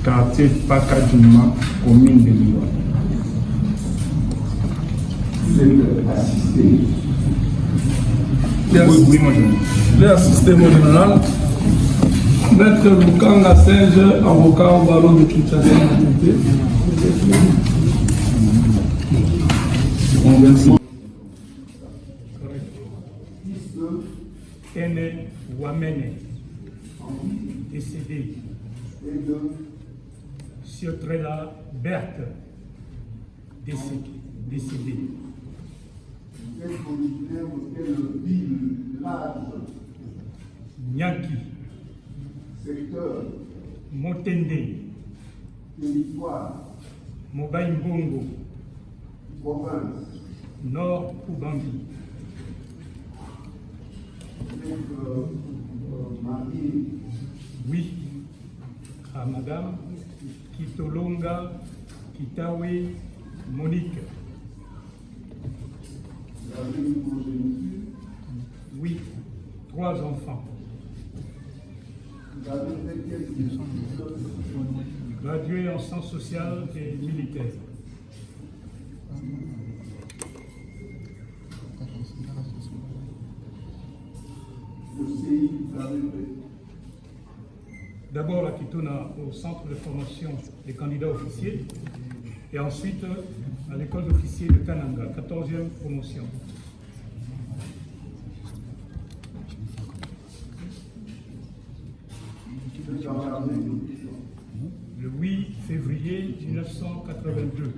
quartier Pakadjouma, commune de Liwa. Vous êtes assisté. Oui, mon général. J'ai assisté, mon général. Maître Lukanga Serge, avocat au barreau de Kinshasa. Kene Wamene, décédé. Siotrela Berthe, décédé. Vous êtes originaire de quelle ville, l'âge, Nyaki, secteur, Motende, territoire, Mobaï Mbongo, province. Nord Ubangi. Vous êtes marié. Oui, à Madame Kitolonga Kitawe Monique. Vous avez une progéniture. Oui, 3 enfants. Vous avez fait quelle étude? Gradué en sciences sociales et militaires. Le CI, vous avez fait. D'abord à Kituna, au centre de formation des candidats officiers, et ensuite à l'école d'officiers de Kananga, 14e promotion. Le 8 février 1982.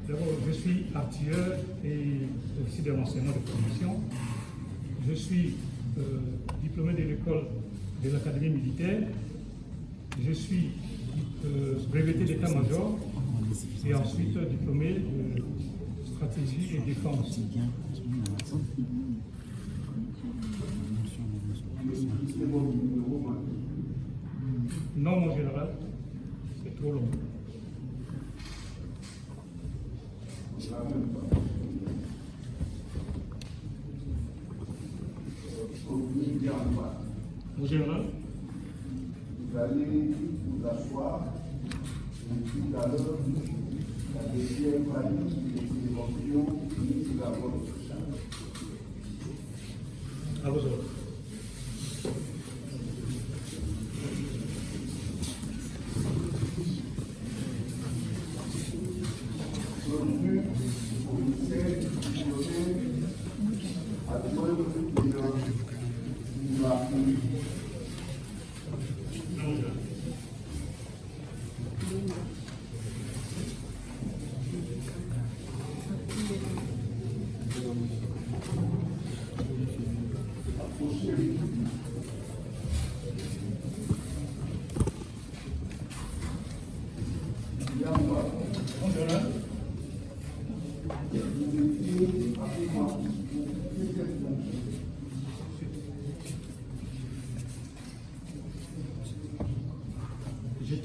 D'abord, je suis artilleur et aussi de renseignement de formation. Je suis diplômé de l'école de l'académie militaire. Je suis breveté d'état-major et ensuite diplômé de stratégie et défense. Non, mon général, c'est trop long. Mon général, vous allez vous asseoir, et tout à l'heure, la deuxième partie des émotions qui va votre charge. à vos ordres.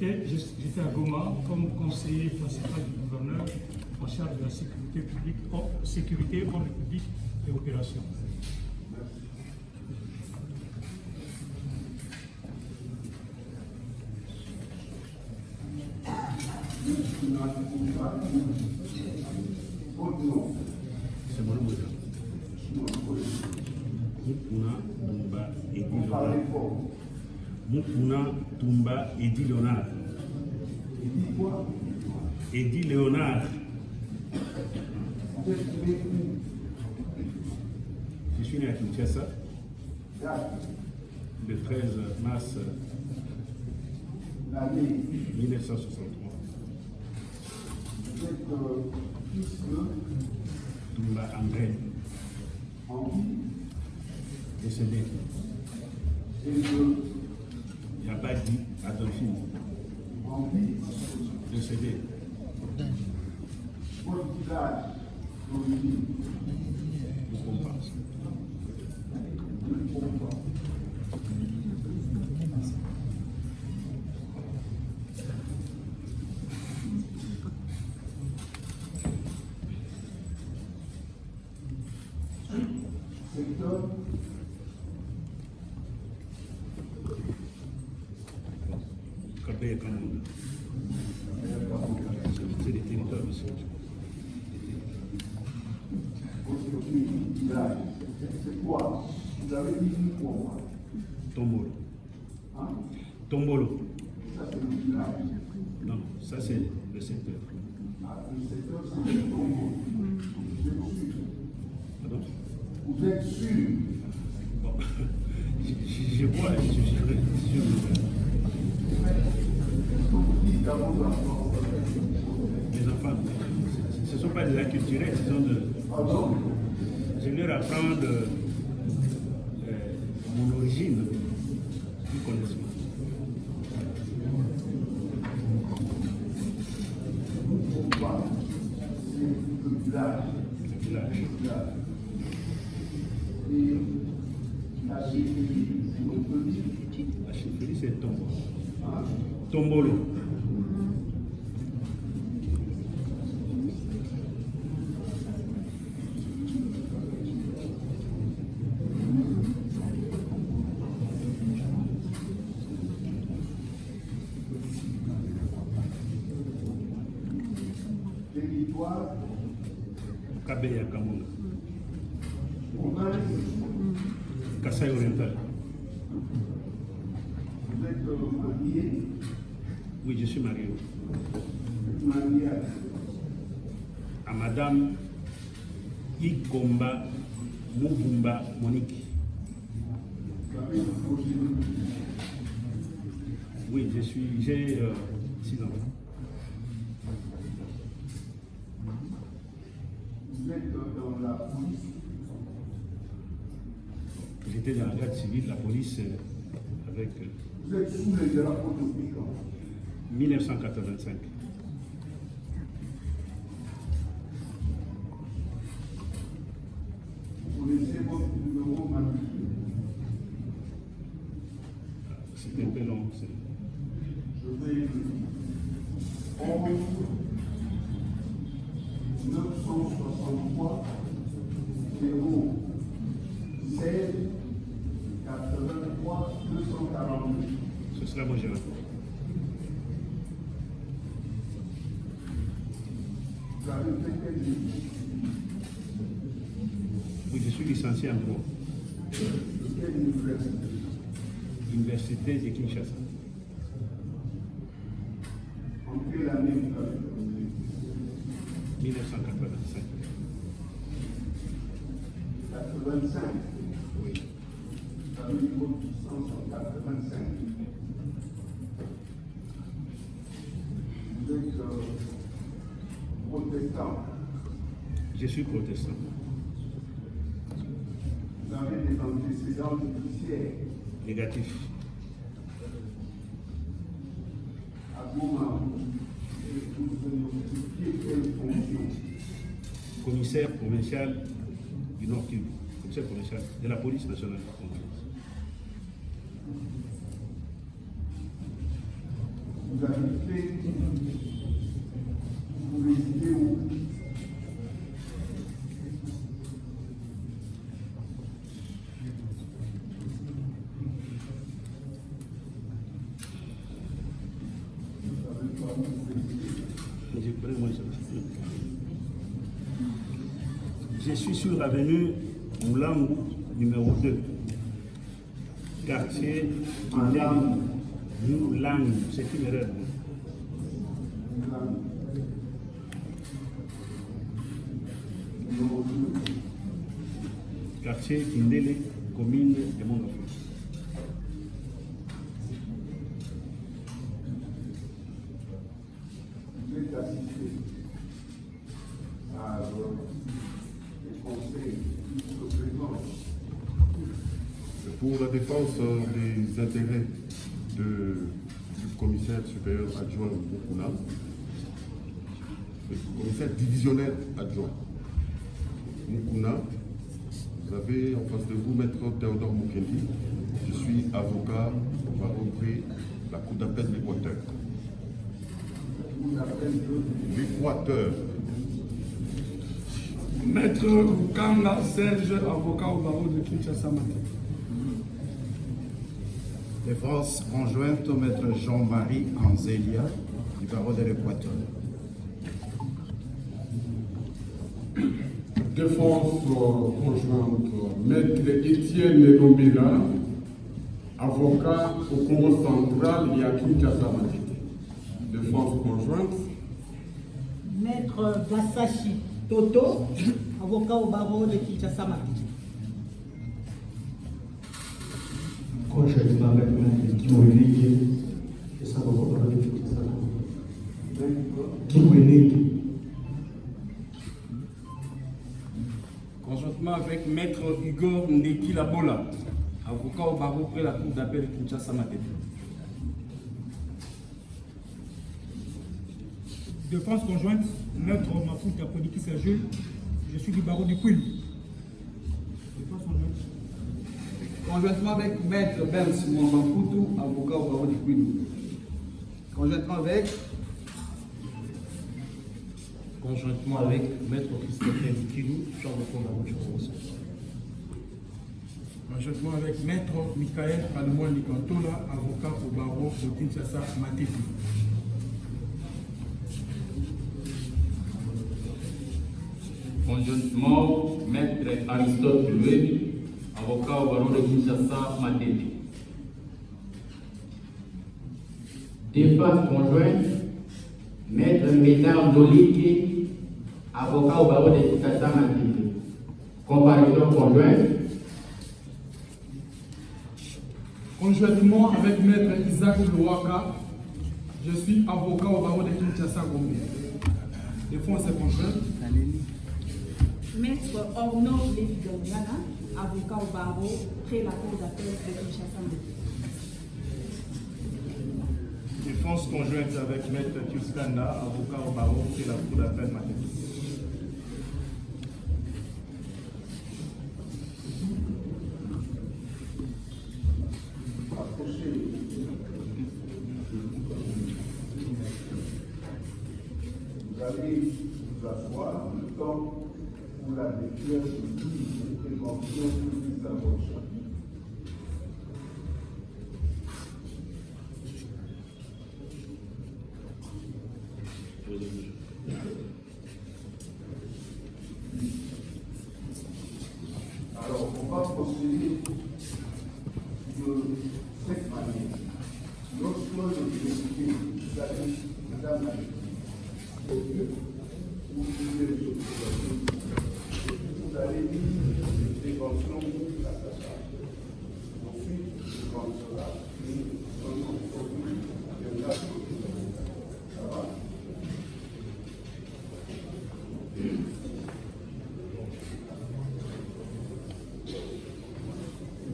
J'étais à Goma comme conseiller principal du gouverneur en charge de la sécurité publique, sécurité, ordre public et opérations. C'est mon nom. Mukuna Tumba Edi Léonard. Edi Léonard. Je suis né à Kinshasa le 13 mars 1963. Tumba André. Décédé. Yabadi Adolphine. Décédé. secteur Kabé et Kamoun. C'est des territoires aussi. constitue un village. C'est quoi? Vous avez dit quoi? Tombolo. Hein? Tombolo. Ça, c'est le village. Non, ça c'est le secteur. Ah, le secteur, c'est le Congo. Pardon? Vous êtes sûr? Bon. Je vois, je suis sûr. Les enfants, ce ne sont pas des actes culturels, ce sont de. Je leur apprends mon origine, du connaissement. Le village. Le village. Et la chefferie, c'est notre petit. La chefferie, c'est Tombolo. Tombolo. Territoire, Kabé et Kamoun. province, Kasaï oriental. vous êtes marié, Oui, je suis marié marié à Madame Ikomba Mubumba Monique. vous avez un projet de vie. Oui, j'ai 6 enfants. Vous êtes dans la police, J'étais dans la garde civile, la police, avec vous êtes sous les drapeaux depuis quand? 1985. Vous connaissez votre numéro matricule. C'était un peu long. Je vais 11 963 0 16 83 242. C'est cela, moi, j'ai répondu. Vous avez fait quel étude? Oui, je suis licencié en droit. De quelle université? Université de Kinshasa. En quelle année vous avez terminé? 1985. 85. Oui. Vous avez eu votre licence en 85. Vous êtes protestant. Je suis protestant. Vous avez des antécédents judiciaires. Négatif. À Goma, vous occupiez quelle fonction? Commissaire provincial du Nord Kivu. Commissaire provincial de la police nationale congolaise. Vous habitez, vous résidez où? Je suis sur l'avenue Moulangu, numéro 2. Quartier Moulangu, c'est une erreur. Quartier Kindele, commune de Mongafou. Vous êtes assisté à des conseils de président. Pour la défense des intérêts du commissaire supérieur adjoint Mukuna, le commissaire divisionnaire adjoint Mukuna, vous avez en face de vous Maître Théodore Mukendi. Je suis avocat au barreau de la Cour d'appel de l'Équateur. Vous appelez L'Équateur. Maître Lukanga Serge, avocat au barreau de Kinshasa Matin. Défense conjointe au maître Jean-Marie Anzelia du barreau de l'Équateur. Défense conjointe, maître Étienne Lomila, avocat au Congo central et à Kinshasa Matin. Défense conjointe. Maître Gassachi Toto, avocat au barreau de Kinshasa Matin. Conjointement avec Maître Kimweleke, et ça va au barreau de Kinshasa Matin. Kimweleke. Conjointement avec Maître Hugo Ndeki Labola, avocat au barreau près la cour d'appel de Kinshasa Matin. Défense conjointe, Maître Mafuta Podiki Serge, je suis du barreau du Queen. Défense conjointe. Conjointement avec Maître Ben Simon Mafutu, avocat au barreau du Queen. Conjointement avec Maître Christophe Dikilou, chargé de barreau du Congo. Conjointement avec Maître Michael Palmoine Nikantola, avocat au barreau de Kinshasa Matin. Conjointement, Maître Aristote Loué, avocat au barreau de Kinshasa Matete. Défense conjointe, Maître Médard Doliki, avocat au barreau de Kinshasa Matete. Comparaison conjointe. Conjointement avec Maître Isaac Louaka, je suis avocat au barreau de Kinshasa Gombe. Défense conjointe. Maître Orno Lévi-Gangana, avocat au barreau près la cour d'appel de Kinshasa Matin. Défense conjointe avec Maître Tuskanda, avocat au barreau près la cour d'appel Matin. Vous allez vous asseoir le temps pour la lecture de toutes les préventions publiques d'abord. Alors, on va procéder de cette manière. Lorsque le député, vous allez, madame la vous allez lire les préventions de la Sacha. Ensuite, comme cela, ça va?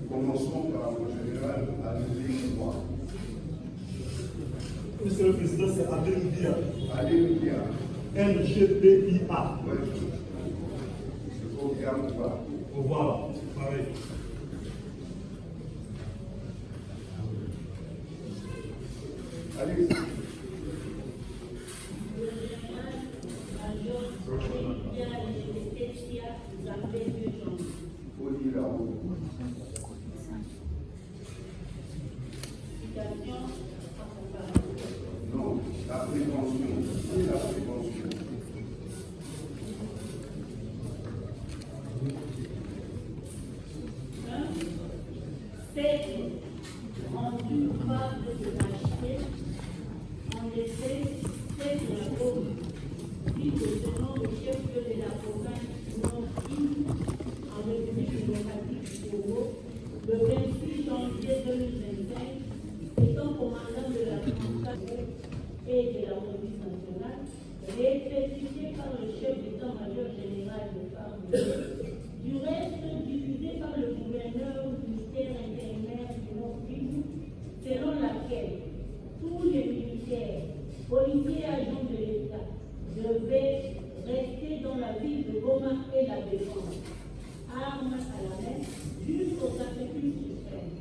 Commençons par le général Adrien Roy. Monsieur le Président, c'est Adélia. Adélia. NGPIA. Ouais. Au regarde ou pas? Au revoir. Pareil. Allez. Non, la prévention. La prévention. C'est rendu coupable de lâcheté. En effet, c'est de la cause. Puis que selon le chef-lieu de la province Nord-Kivu, en République démocratique du Congo, le 26 janvier 2025, étant commandant de la Congo et de la police nationale, répercuté par le chef d'état-major général de FARDC, du reste diffusé par le gouverneur militaire intérimaire du Nord-Kivu, selon laquelle tous les militaires, policiers et agents de l'État devaient rester dans la ville de Goma et la défense, armes à la main, jusqu'au sacrifice suprême.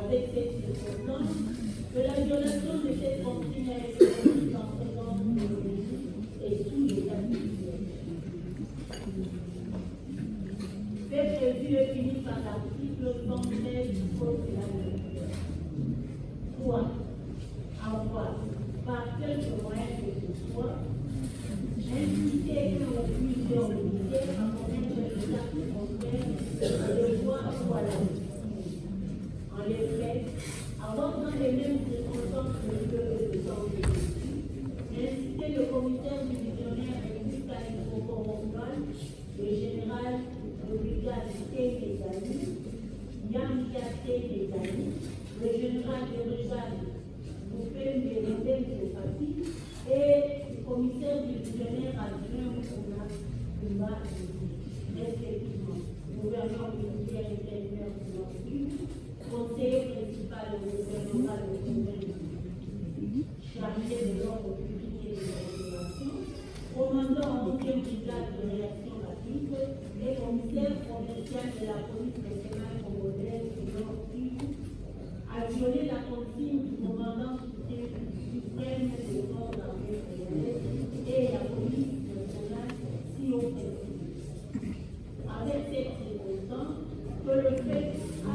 Avec cette circonstance, que la violation de cette consigne a été commise en présence de l'Église et sous les activités. prévu et fini par l'article 113 du Code de la militaire. 3. Avoir, par quelque moyen que ce soit, inciter un ou plusieurs militaires à commettre des actes contraires de loi ou à la justice. En effet, avoir dans les mêmes circonstances que le santé, inciter le commissaire divisionnaire exécutif local, le général de brigade T. Yann T. le général de brigade Poupin de Fati et le commissaire divisionnaire adjoint de Kumba, respectivement, gouverneur militaire intérieur de l'Empire, conseiller principal au gouvernement de Kumba, chargé de l'ordre public et de la régulation, commandant en 11e brigade de réaction rapide et commissaire provincial de la police nationale congolaise du Nord Kivu, a violé la consigne du commandant suprême des forces armées congolaises et la police nationale COP. Avec cette circonstance, que le fait a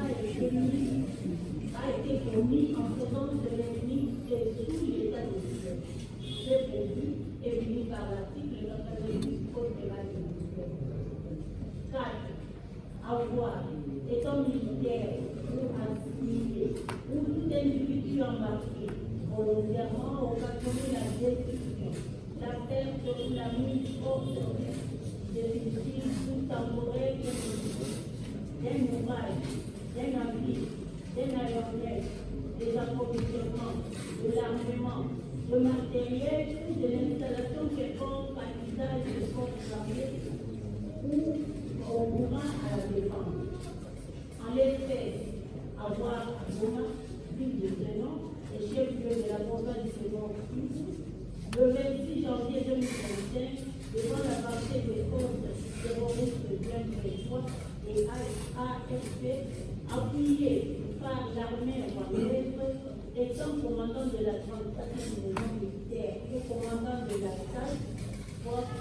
été commis en présence de l'ennemi et sous l'état de siège. C'est prévu et fini par l'article 90 du Code de la militaire. 4. Avoir, étant militaire ou assimilé, ou tout individu embarqué, volontairement occasionner la destruction, la perte ou la mise hors service définitive ou temporaire d'un ouvrage, d'un navire, d'un aéronef, des approvisionnements, de l'armement, de matériel ou de l'installation quelconque à l'usage des forces armées ou au mouvement à la défense. En effet, avoir à Goma, ville de Sénon et chef-lieu de la province du Nord Kivu, le 26 janvier 2025, devant la partie des forces terroristes de M23 et AFP, appuyé par l'armée rwandaise, étant commandant de la 34e maison militaire et commandant de la force,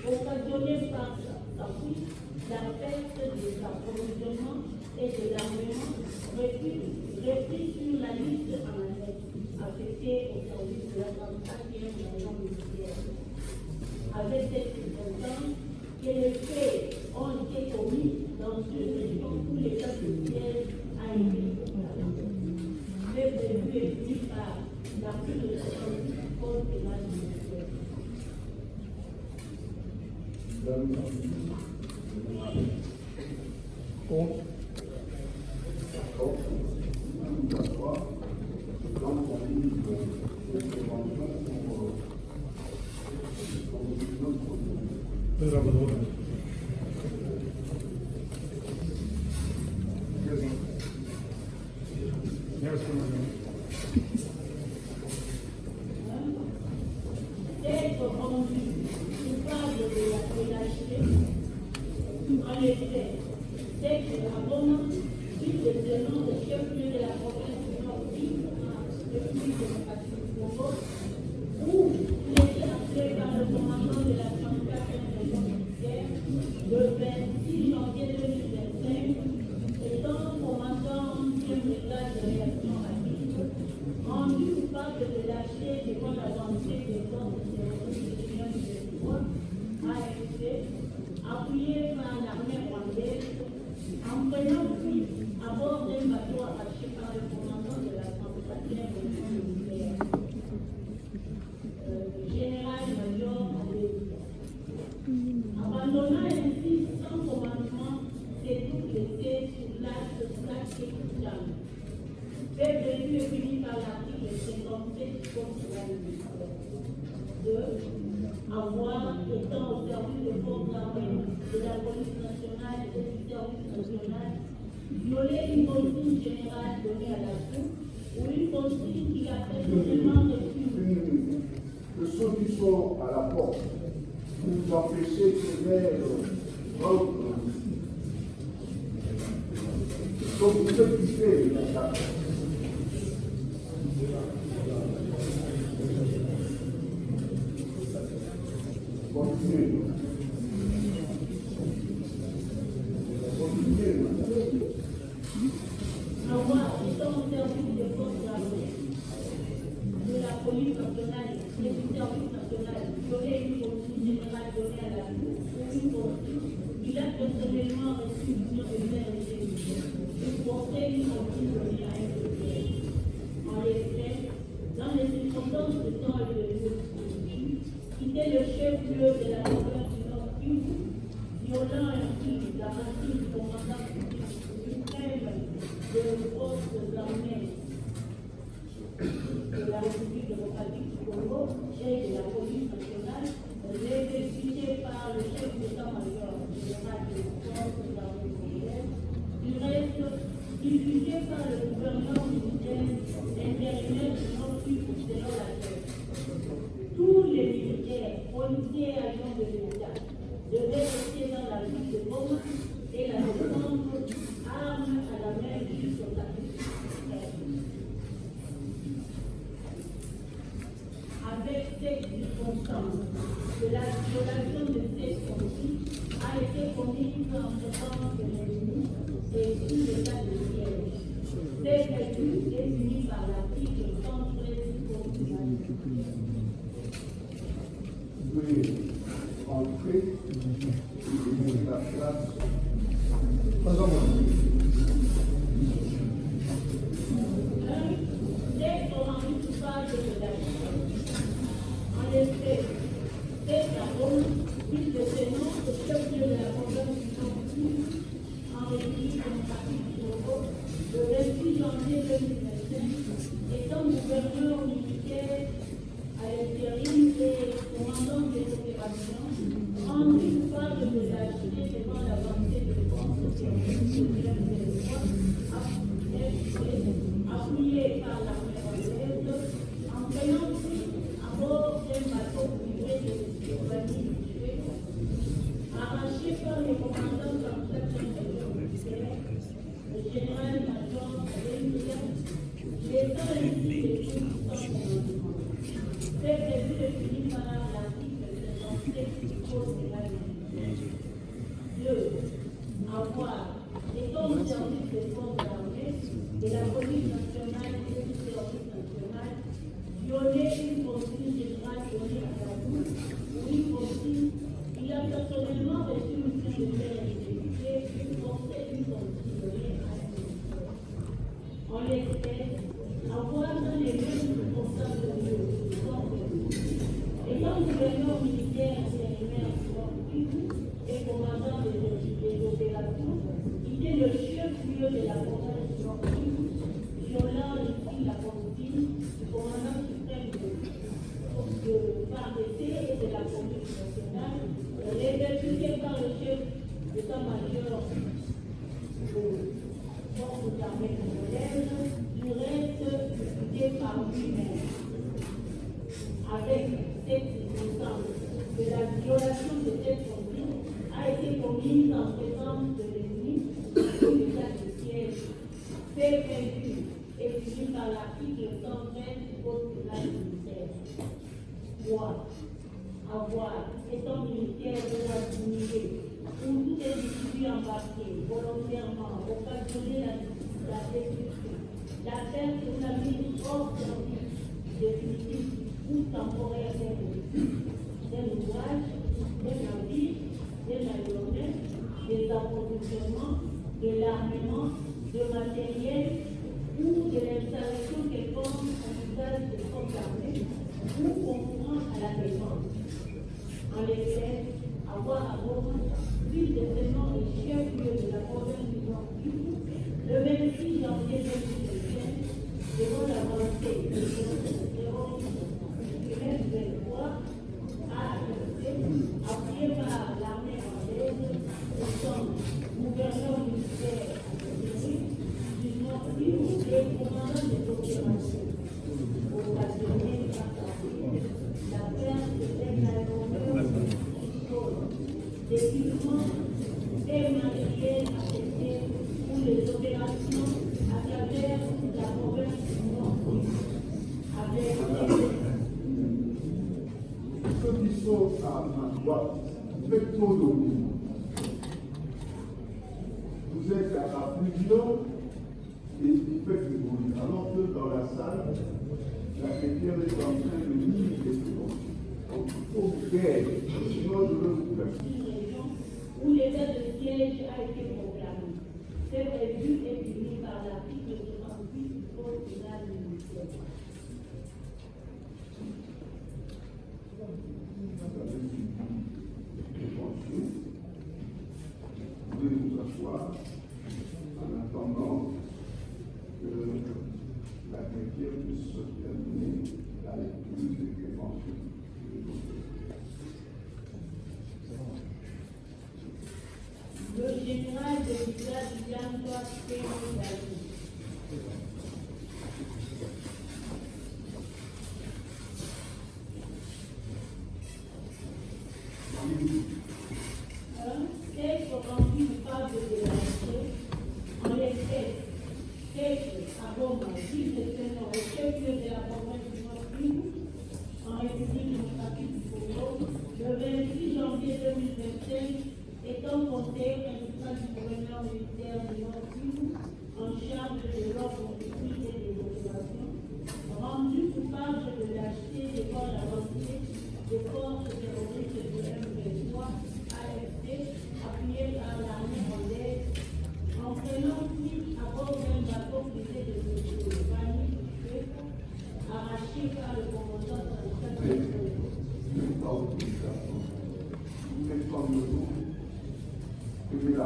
occasionné par sa fuite, la perte des approvisionnements et de l'armement repris sur la liste en annexe affectée au service de la 34e maison militaire. Avec cette circonstance, que les faits ont été commis dans une région où l'état de siège a été proclamé. Mais prévu et pris par l'article 70 du Code de la militaire. Être rendu coupable de la lâcheté, en effet, c'est que la bonne ville de Sénon, le chef-lieu de la province du Nord Kivu, depuis le Congo, où il était appelé par le commandant de la 34e région militaire le 26 janvier 2025, étant commandant en 11e brigade de réaction rapide, rendu coupable de lâcher devant l'avancée des forces terroristes de l'Union du AFC, appuyé par l'armée rwandaise, en prenant fuite à bord d'un bateau arraché par le commandant de la 34e région militaire, le général-major Alésia. Abandonnant ainsi sans commandement ses troupes laissées sur l'axe Sac-Écoutane. Fait prévu et fini par l'article 57 du Code de la militaire. 2. Avoir, étant au service des forces armées, de la police nationale et du service national, violer une consigne générale donnée à la troupe ou une consigne qui a personnellement reçue. Que ceux qui sont à la porte, vous empêchez que l'air rentre. Donc vous occupez la porte. Continuez. Avoir étant au service des forces armées, de la police nationale et du service national, j'aurais une consigne générale donnée à la Cour ou une consigne. Il a personnellement reçu une de faire et il portait une consigne donnée à un secrétaire. En effet, dans les circonstances de temps et de lieu, il était le chef-lieu de la province du Nord Kivu, violant ainsi la partie du commandant suprême des forces armées de la République démocratique du Congo et de la police nationale, exécuté par le chef d'état-major général des forces armées congolaises, du reste diffusé par le gouvernement militaire intérimaire du Nord Kivu selon laquelle tous les militaires, policiers et agents de l'État devaient rester dans la ville de Goma et la défendre armes à la main jusqu'au sacrifice. Avec cette circonstance, que la violation de cette consigne a été commise en présence de l'ennemi et sous l'état de siège. Cette vertu est punie par l'article 113 du Code pénal. Vous pouvez entrer et la place. D'être rendu coupable de la en effet, c'est la rôle qu'il dénonce au chef-lieu de la province du Nord en République démocratique du Congo le 26 janvier 2025, étant gouverneur militaire à l'intérim et commandant des opérations, rendu coupable de lâcheté devant l'avancée de forces appuyé par l'armée rwandaise, en prenant à bord d'un bateau privé de compagnie mutuelle, arraché par les commandants de la militaire, le général-major Alémia, laissant ainsi les troupes sans commandement. C'est prévu de finir par l'article 57 du Code pénal militaire. 2. Avoir, étant au service des forces armées, de la police nationale et du service national, violer une consigne générale donnée à la Cour ou une consigne, il a personnellement reçu une mission de faire exécuter une consigne donnée à la Cour. En l'espèce, avoir dans les mêmes circonstances de lieu, étant gouverneur militaire intérimaire du Nord Kivu et commandant des opérations, il est le chef-lieu de la province du Nord Kivu, violant ici la consigne du commandant suprême de FARDC et de la police nationale, exécuté par le chef d'état-major des forces armées congolaises, du reste exécuté par lui-même. Avec cette circonstance, que la violation de cette consigne a été commise en présence de l'ennemi sous l'état de siège, fait prévu et puni par l'article 113 du Code pénal militaire. 3. Avoir, étant militaire de la dignité, ou tout individu embarqué volontairement, occasionner la destruction, la perte ou la mise hors service définitive ou temporaire d'un ouvrage, d'un navire, d'un aéronef, des approvisionnements, de l'armement, de matériel ou de l'installation quelconque en usage des forces armées ou concourant à la défense. En effet, avoir à Goma, ville de Sénat et chef-lieu de la province du Nord Kivu, le 26 janvier 2025, devant l'avancée de terrorisme du M23 a été appuyé par l'armée rwandaise au sein gouverneur militaire du Nord Kivu et commandant des opérations, occasionnée par la perte d'un aéronef d'équipement et matériel affecté pour les opérations à travers la province du Nord avec ceux qui sont à ma droite, faites ton nom. Vous vous êtes à plusieurs et il fait du bruit. Alors que dans la salle, la chrétienne est en train de lire les préventions. Donc il faut vous taire, sinon je veux vous faire. Où l'état de siège a été proclamé. C'est prévu et puni par l'article 68 du Code pénal militaire. Vous pouvez vous asseoir en attendant que la chrétienne puisse se terminer la lecture des préventions. Le général de l'État William doit faire texte rendu coupable de la chose, en l'espèce, texte à Goma, ville de Sénat, chef-lieu de la province du Nord-Kivu, en République démocratique du Congo, le 26 janvier 2025, étant conseiller principal du gouverneur militaire du Nord-Kivu, en charge de l'ordre public et des opérations, rendu coupable de l'acheter des corps avancés des forces terroristes du M23 AFC, appuyés par l'armée rwandaise, en prenant suite à bord d'un bateau privé de Fanny arraché par le commandant de la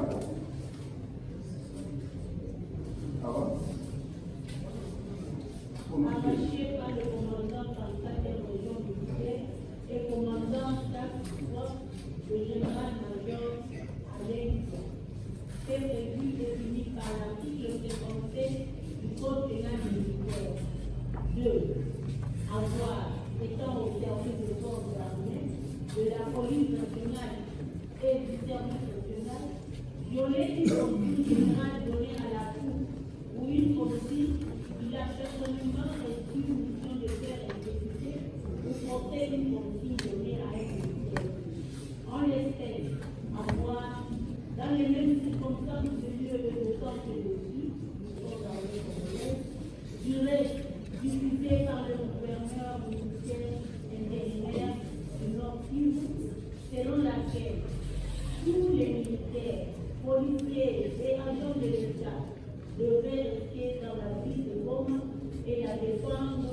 arraché par le commandant principal des régions militaires et commandant task force, le général-major Alain. C'est prévu et puni par l'article 57 du Code pénal militaire. 2. Avoir, étant au service des forces armées, de la police nationale et du service national, violer une consigne générale donnée à la Cour ou une consigne qu'il a personnellement reçu une mission de faire exécuter ou porter une consigne donnée à un militaire. En l'espèce, avoir, dans les mêmes circonstances de lieu de temps que dessus, durée diffusée par le gouverneur militaire intérimaire du Nord-Kivu, selon laquelle tous les militaires, policiers et agents de l'État devaient rester dans la ville de Goma et la défendre,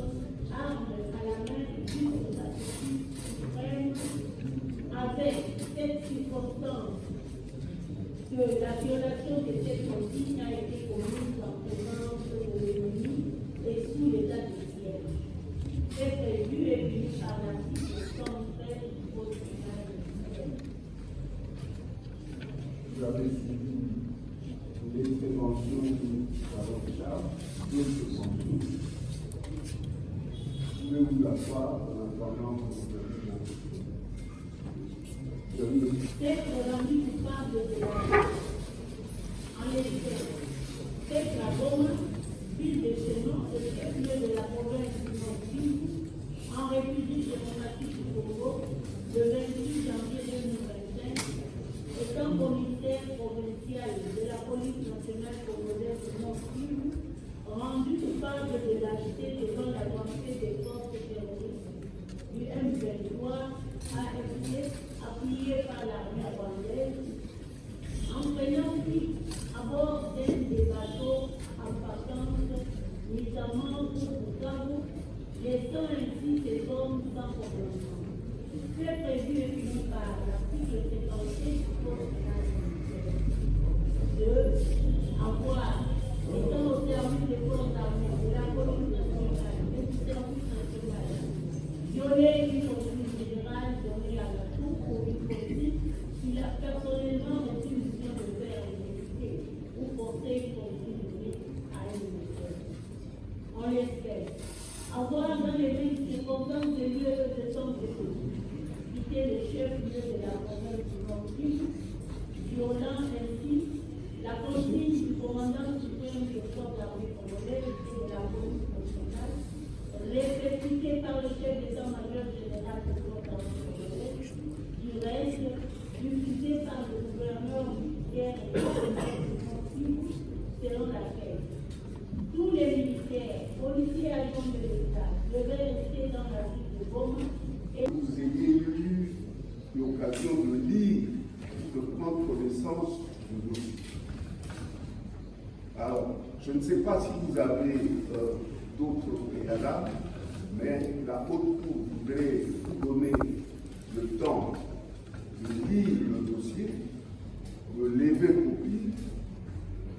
armes à la main jusqu'au sacrifice suprême, avec cette circonstance que la violation de cette consigne a été commise en présence de l'ennemi et sous l'état de siège. C'est prévu et puni par l'article 113 du Code pénal militaire. Vous avez suivi les préventions de l'avocat, vous pouvez vous asseoir en attendant que vous Texte rendu coupable de la en effet, texte à Goma, ville de Sénat et chef-lieu de la province du Nord-Kivu, en République démocratique du Congo, le 28 janvier 2025, étant commissaire provincial de la police nationale congolaise du Nord-Kivu, rendu coupable de l'acheter devant l'avancée des forces terroristes du M23 AFC, appuyé par l'armée rwandaise, en prenant suite à bord d'un des bateaux en partance, notamment pour Bukavu, laissant ainsi ses hommes sans commandement. C'est prévu et puni par l'article 57 du Code pénal militaire. 2. Avoir, étant au service des forces armées, de la police nationale et du service national, violer une consigne générale donnée à la Cour pour une consigne qu'il a personnellement reçu une mission de faire exécuter ou porter une consigne donnée à un militaire. En l'espèce, avoir dans les mêmes circonstances de lieu de temps de quitter le chef-lieu de la province du Nord Alors, je ne sais pas si vous avez d'autres préalables, mais la haute cour voudrait vous donner le temps de lire le dossier, de lever copie,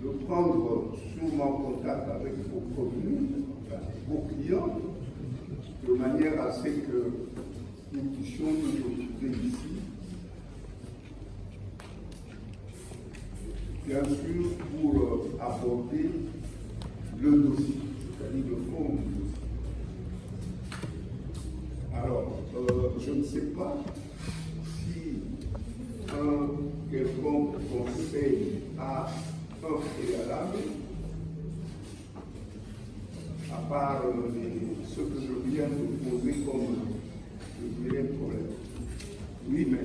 de prendre sûrement contact avec vos contenus, vos clients, de manière à ce que nous puissions nous retrouver ici. Bien sûr, pour aborder le dossier, c'est-à-dire le fond du dossier. Alors, je ne sais pas si un quelconque conseil a un préalable, à part ce que je viens de poser comme, je dirais, problème. Oui, mais...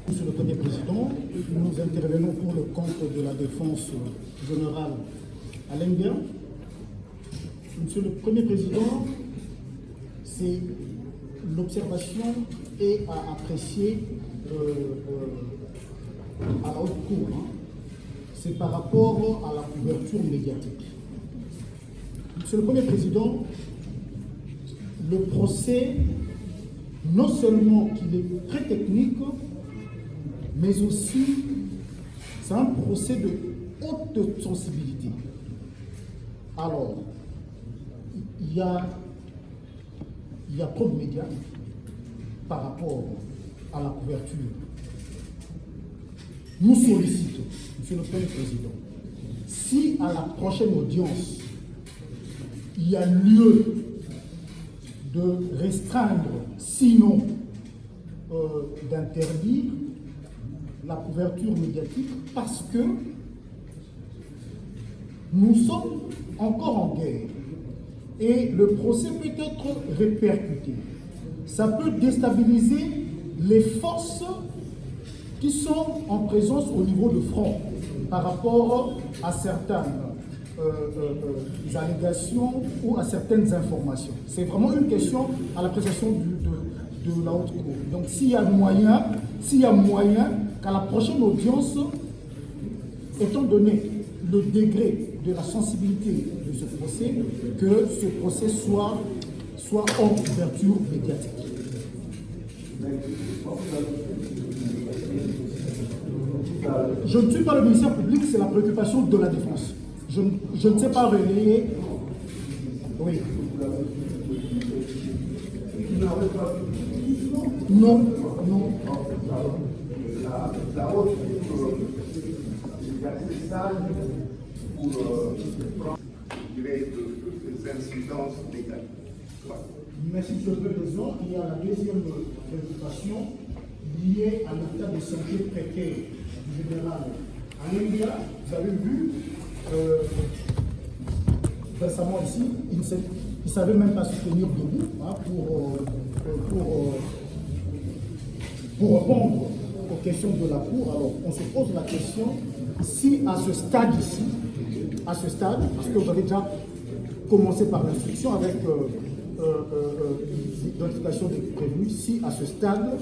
Monsieur le Premier Président, nous intervenons pour le compte de la défense générale Alain Bien. Monsieur le Premier Président, c'est l'observation et à apprécier à la haute cour. C'est par rapport à la couverture médiatique. Monsieur le Premier Président, le procès, non seulement qu'il est très technique, mais aussi c'est un procès de haute sensibilité. Alors, il y a trop de médias par rapport à la couverture. Nous sollicitons, Monsieur le Premier Président, si à la prochaine audience, il y a lieu de restreindre, sinon d'interdire la couverture médiatique, parce que nous sommes encore en guerre et le procès peut être répercuté. Ça peut déstabiliser les forces qui sont en présence au niveau de front par rapport à certaines allégations ou à certaines informations. C'est vraiment une question à l'appréciation de la haute cour. Donc s'il y a moyen qu'à la prochaine audience, étant donné le degré de la sensibilité de ce procès, que ce procès soit hors couverture médiatique. Je ne suis pas le ministère public, c'est la préoccupation de la défense. Je ne sais pas relayer. Oui. Non. La haute cour est assez sage pour prendre des incidences négatives. Merci, Monsieur le Président. Il y a la deuxième préoccupation liée à l'état de santé précaire du général Alain Bien. Vous avez vu récemment ici, il ne savait même pas se tenir debout pour répondre aux questions de la Cour. Alors, on se pose la question si à ce stade ici, parce que vous avez déjà commencé par l'instruction avec l'identification des prévenus, si à ce stade,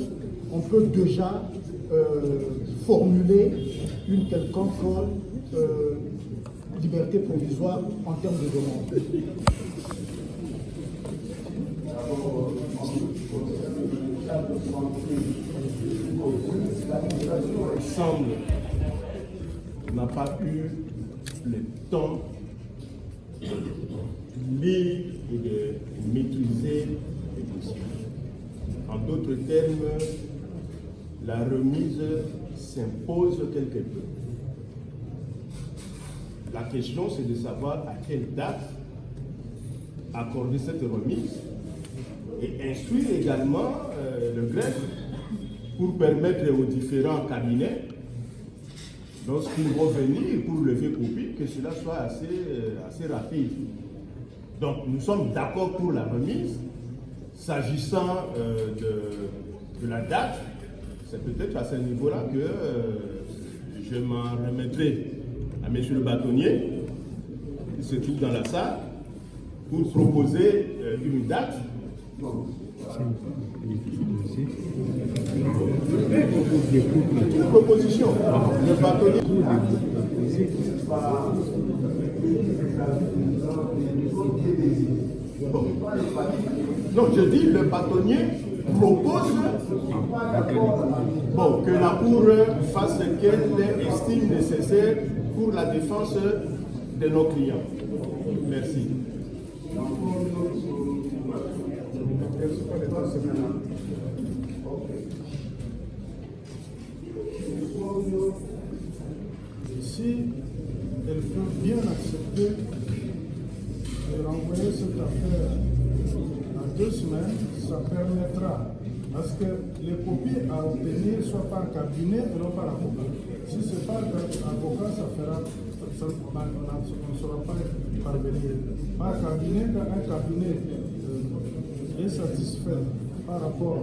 on peut déjà formuler une quelconque liberté provisoire en termes de demande. Il semble qu'on n'a pas eu le temps de lire et de maîtriser les dossiers. En d'autres termes, la remise s'impose quelque peu. La question, c'est de savoir à quelle date accorder cette remise et instruire également le greffe pour permettre aux différents cabinets, lorsqu'ils vont venir pour lever copie, que cela soit assez rapide. Donc nous sommes d'accord pour la remise. S'agissant de la date, c'est peut-être à ce niveau-là que je m'en remettrai à M. le bâtonnier, qui se trouve dans la salle, pour proposer une date Une proposition. Le bâtonnier. Bon. Non, je dis le bâtonnier propose que la Cour fasse ce qu'elle estime nécessaire pour la défense de nos clients. Merci. Si elle peut bien accepter de renvoyer cette affaire à 2 semaines, ça permettra à ce que les copies à obtenir soient par cabinet et non par avocat. Si ce n'est pas avocat, on ne saura pas parvenir. Par cabinet, quand un cabinet est satisfait par rapport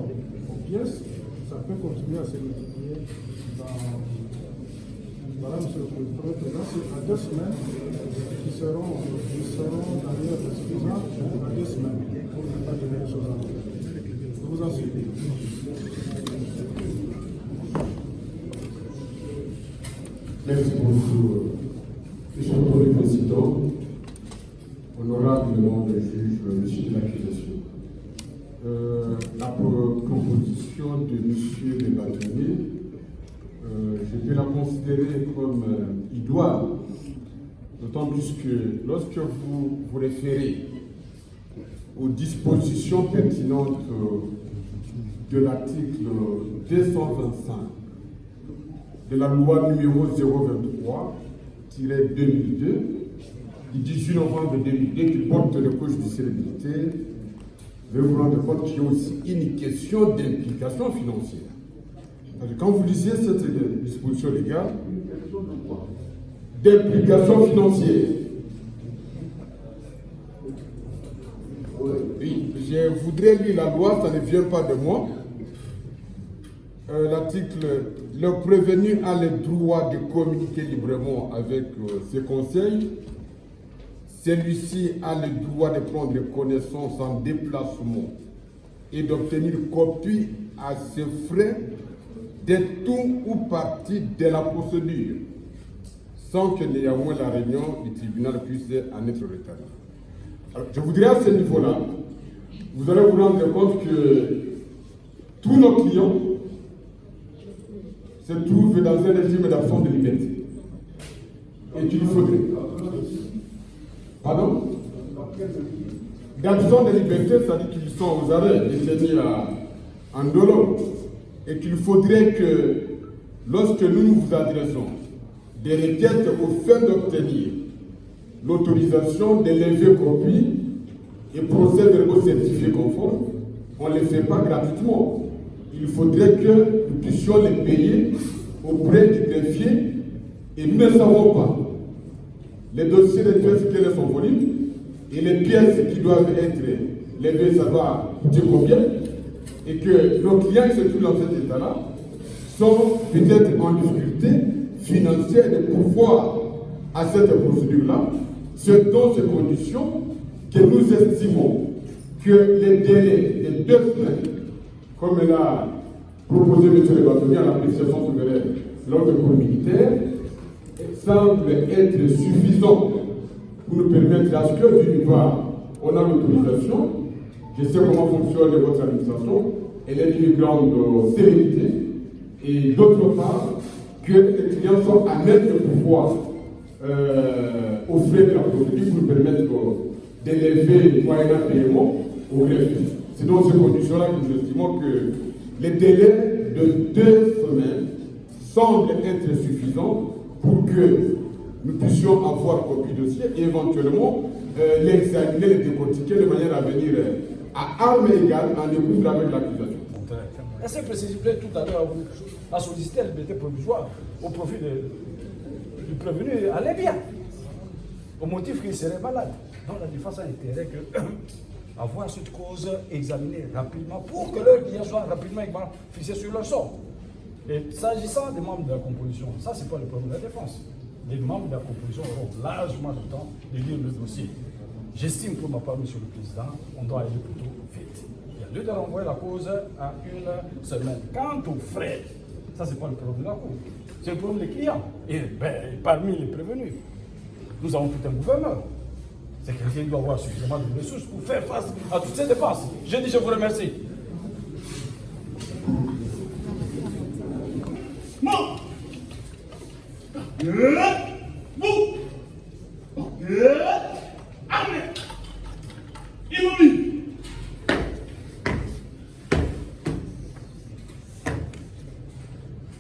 aux pièces, ça peut continuer à se multiplier Voilà, monsieur le Président, c'est à 2 semaines qui seront d'ailleurs suffisants à 2 semaines pour ne pas donner les choses à vous. Je vous en supplie. Merci beaucoup, Monsieur le Président, honorable membre du juge, monsieur de l'accusation. La proposition de monsieur le bâtonnier, je peux la considérer comme idoine, d'autant plus que lorsque vous vous référez aux dispositions pertinentes de l'article 225 de la loi numéro 023-2002 du 18 novembre 2002 qui porte le code judiciaire militaire, vous vous rendre compte qu'il y a aussi une question d'implication financière. Parce que quand vous lisez cette disposition légale, d'implication financière, oui, je voudrais lire la loi, ça ne vient pas de moi. L'article, le prévenu a le droit de communiquer librement avec ses conseils. Celui-ci a le droit de prendre connaissance en déplacement et d'obtenir copie à ses frais de tout ou partie de la procédure, sans que néanmoins la réunion du tribunal puisse en être retardée. Alors, je voudrais à ce niveau-là, vous allez vous rendre compte que tous nos clients se trouvent dans un régime d'absence de liberté. Et qu'il faudrait. Pardon? D'absence de liberté, c'est-à-dire qu'ils sont aux arrêts, détenus en dolo. Et qu'il faudrait que, lorsque nous nous adressons des requêtes aux fins d'obtenir l'autorisation de lever copie et procès-verbaux certifiés conformes, on ne les fait pas gratuitement. Il faudrait que nous puissions les payer auprès du greffier et nous ne savons pas les dossiers de pièces quel est son volume et les pièces qui doivent être levées, ça va coûter combien, et que nos clients qui se trouvent dans cet état-là sont peut-être en difficulté financière de pouvoir à cette procédure-là, c'est dans ces conditions que nous estimons que les délais de 2 semaines, comme l'a proposé M. le bâtonnier à l'appréciation souveraine lors de cours militaire, semble être suffisant pour nous permettre à ce que, d'une part, on a l'autorisation, je sais comment fonctionne votre administration, elle est d'une grande sérénité, et d'autre part, que les clients sont à même de pouvoir offrir la procédure pour nous permettre d'élever moyennant paiement au greffier. C'est dans ces conditions-là que nous estimons que les délais de 2 semaines semblent être suffisants pour que nous puissions avoir copie de dossier et éventuellement l'examiner, le décortiquer de manière à venir à armes égales en écoute avec l'accusation. Elle s'est précipitée tout à l'heure à solliciter la liberté provisoire au profit du prévenu allait bien, au motif qu'il serait malade. Donc la défense a intérêt que avoir cette cause examinée rapidement pour que leurs clients soient rapidement fixés sur leur sort. Et s'agissant des membres de la composition, ça c'est pas le problème de la défense. Les membres de la composition auront largement le temps de lire le dossier. J'estime pour ma part, Monsieur le Président, on doit aller plutôt vite. Il y a lieu de renvoyer la cause à une semaine. Quant aux frais, ça c'est pas le problème de la Cour, c'est le problème des clients. Et parmi les prévenus, nous avons tout un gouverneur. C'est quelqu'un qui doit avoir suffisamment de ressources pour faire face à toutes ces dépenses. Je dis, je vous remercie.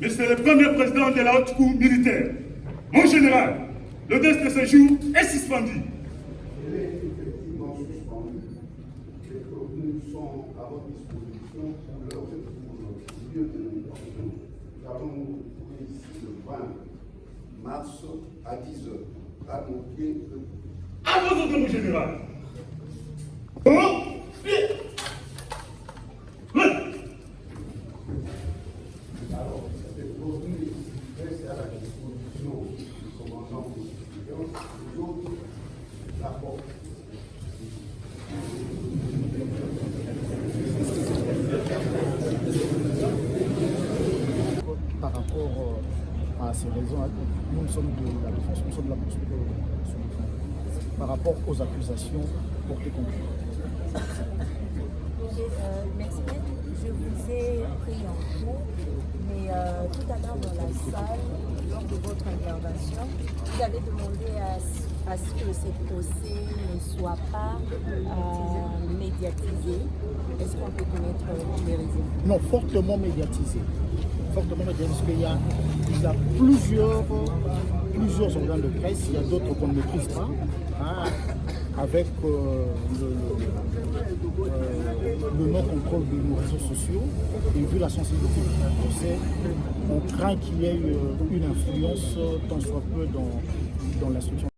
Monsieur le premier président de la haute cour militaire, mon général, l'audience de ce jour est suspendue. Elle est effectivement suspendue. Les prévenus sont à votre disposition pour leur lieu de détention. Nous allons nous retrouver ici le 20 mars à 10h. À nos pieds. À vos ordres, mon général. Alors, ces prévenus restent à la disposition du commandant de surveillance. Les autres, la porte. Par rapport à ces raisons, nous sommes de la défense, nous sommes de la poursuite par rapport aux accusations portées contre nous. Je m'explique, je vous ai pris en cours, mais tout à l'heure dans la salle, lors de votre intervention, vous avez demandé à ce que ces procès ne soient pas médiatisés. Est-ce qu'on peut connaître les raisons? Non, fortement médiatisés. Fortement médiatisés, parce qu'il y a plusieurs organes de presse, il y a d'autres qu'on ne maîtrise pas, hein, avec le non-contrôle de nos réseaux sociaux, et vu la sensibilité du procès, on craint qu'il y ait une influence tant soit peu dans l'instruction.